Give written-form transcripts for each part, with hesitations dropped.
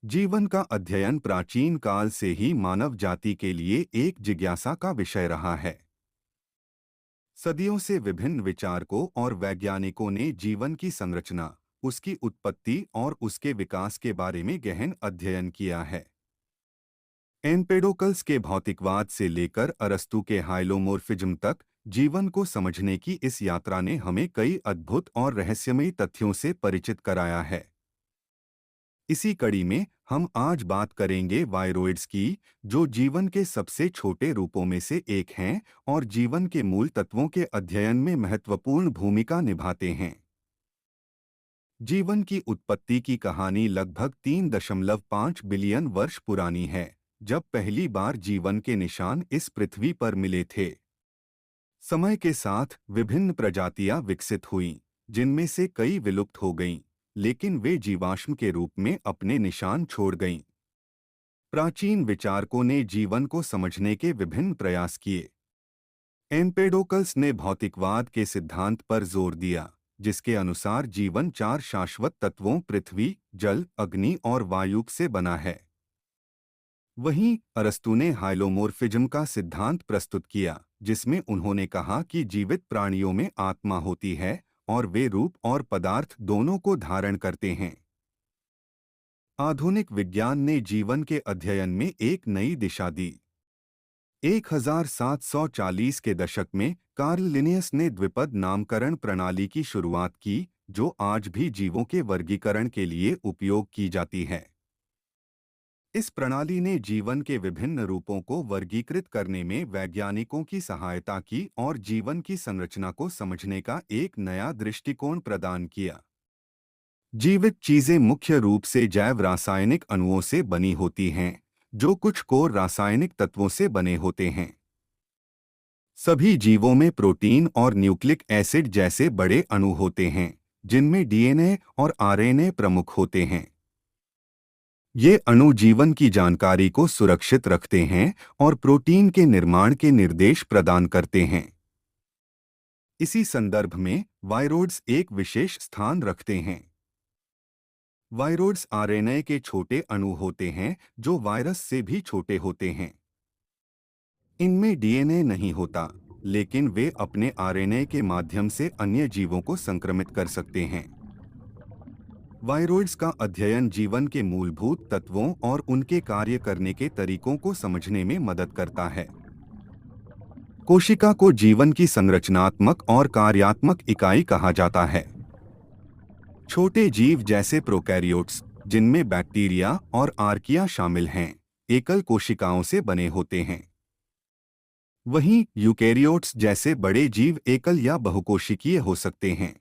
जीवन का अध्ययन प्राचीन काल से ही मानव जाति के लिए एक जिज्ञासा का विषय रहा है। सदियों से विभिन्न विचारकों और वैज्ञानिकों ने जीवन की संरचना, उसकी उत्पत्ति और उसके विकास के बारे में गहन अध्ययन किया है। एम्पेडोकल्स के भौतिकवाद से लेकर अरस्तू के हाइलोमोर्फिज्म तक जीवन को समझने की इस यात्रा ने हमें कई अद्भुत और रहस्यमयी तथ्यों से परिचित कराया है। इसी कड़ी में हम आज बात करेंगे वायरोइड्स की, जो जीवन के सबसे छोटे रूपों में से एक हैं और जीवन के मूल तत्वों के अध्ययन में महत्वपूर्ण भूमिका निभाते हैं। जीवन की उत्पत्ति की कहानी लगभग 3.5 बिलियन वर्ष पुरानी है, जब पहली बार जीवन के निशान इस पृथ्वी पर मिले थे। समय के साथ विभिन्न प्रजातियां विकसित हुईं, जिनमें से कई विलुप्त हो गईं, लेकिन वे जीवाश्म के रूप में अपने निशान छोड़ गईं। प्राचीन विचारकों ने जीवन को समझने के विभिन्न प्रयास किए। एम्पेडोकल्स ने भौतिकवाद के सिद्धांत पर जोर दिया, जिसके अनुसार जीवन 4 शाश्वत तत्वों पृथ्वी, जल, अग्नि और वायु से बना है। वहीं अरस्तू ने हाइलोमोर्फिज्म का सिद्धांत प्रस्तुत किया, जिसमें उन्होंने कहा कि जीवित प्राणियों में आत्मा होती है और वे रूप और पदार्थ दोनों को धारण करते हैं। आधुनिक विज्ञान ने जीवन के अध्ययन में एक नई दिशा दी। 1740 के दशक में कार्ल लिनियस ने द्विपद नामकरण प्रणाली की शुरुआत की, जो आज भी जीवों के वर्गीकरण के लिए उपयोग की जाती है। इस प्रणाली ने जीवन के विभिन्न रूपों को वर्गीकृत करने में वैज्ञानिकों की सहायता की और जीवन की संरचना को समझने का एक नया दृष्टिकोण प्रदान किया। जीवित चीजें मुख्य रूप से जैव रासायनिक अणुओं से बनी होती हैं, जो कुछ कोर रासायनिक तत्वों से बने होते हैं। सभी जीवों में प्रोटीन और न्यूक्लिक एसिड जैसे बड़े अणु होते हैं, जिनमें डीएनए और आरएनए प्रमुख होते हैं। ये अणु जीवन की जानकारी को सुरक्षित रखते हैं और प्रोटीन के निर्माण के निर्देश प्रदान करते हैं। इसी संदर्भ में वायरोइड्स एक विशेष स्थान रखते हैं। वायरोइड्स आरएनए के छोटे अणु होते हैं, जो वायरस से भी छोटे होते हैं। इनमें डीएनए नहीं होता, लेकिन वे अपने आरएनए के माध्यम से अन्य जीवों को संक्रमित कर सकते हैं। वायरोइड्स का अध्ययन जीवन के मूलभूत तत्वों और उनके कार्य करने के तरीकों को समझने में मदद करता है। कोशिका को जीवन की संरचनात्मक और कार्यात्मक इकाई कहा जाता है। छोटे जीव जैसे प्रोकैरियोट्स, जिनमें बैक्टीरिया और आर्किया शामिल हैं, एकल कोशिकाओं से बने होते हैं। वहीं यूकेरियोट्स जैसे बड़े जीव एकल या बहुकोशिकीय हो सकते हैं।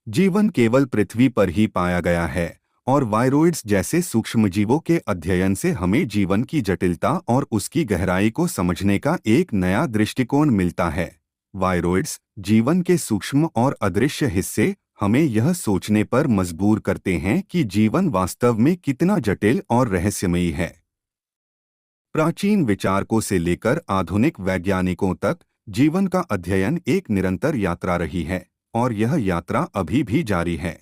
जीवन केवल पृथ्वी पर ही पाया गया है और वायरोइड्स जैसे सूक्ष्मजीवों के अध्ययन से हमें जीवन की जटिलता और उसकी गहराई को समझने का एक नया दृष्टिकोण मिलता है। वायरोइड्स, जीवन के सूक्ष्म और अदृश्य हिस्से, हमें यह सोचने पर मजबूर करते हैं कि जीवन वास्तव में कितना जटिल और रहस्यमयी है। प्राचीन विचारकों से लेकर आधुनिक वैज्ञानिकों तक जीवन का अध्ययन एक निरंतर यात्रा रही है और यह यात्रा अभी भी जारी है।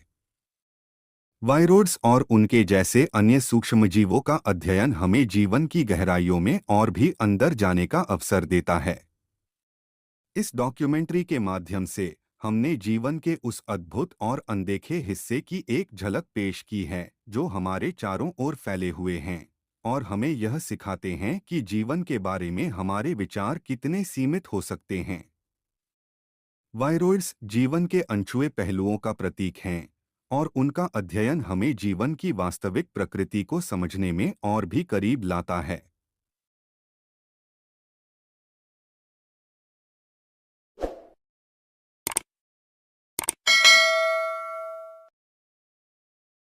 वायरोइड्स और उनके जैसे अन्य सूक्ष्मजीवों का अध्ययन हमें जीवन की गहराइयों में और भी अंदर जाने का अवसर देता है। इस डॉक्यूमेंट्री के माध्यम से हमने जीवन के उस अद्भुत और अनदेखे हिस्से की एक झलक पेश की है, जो हमारे चारों ओर फैले हुए हैं और हमें यह सिखाते हैं कि जीवन के बारे में हमारे विचार कितने सीमित हो सकते हैं। वायरोइड्स जीवन के अनछुए पहलुओं का प्रतीक हैं और उनका अध्ययन हमें जीवन की वास्तविक प्रकृति को समझने में और भी करीब लाता है।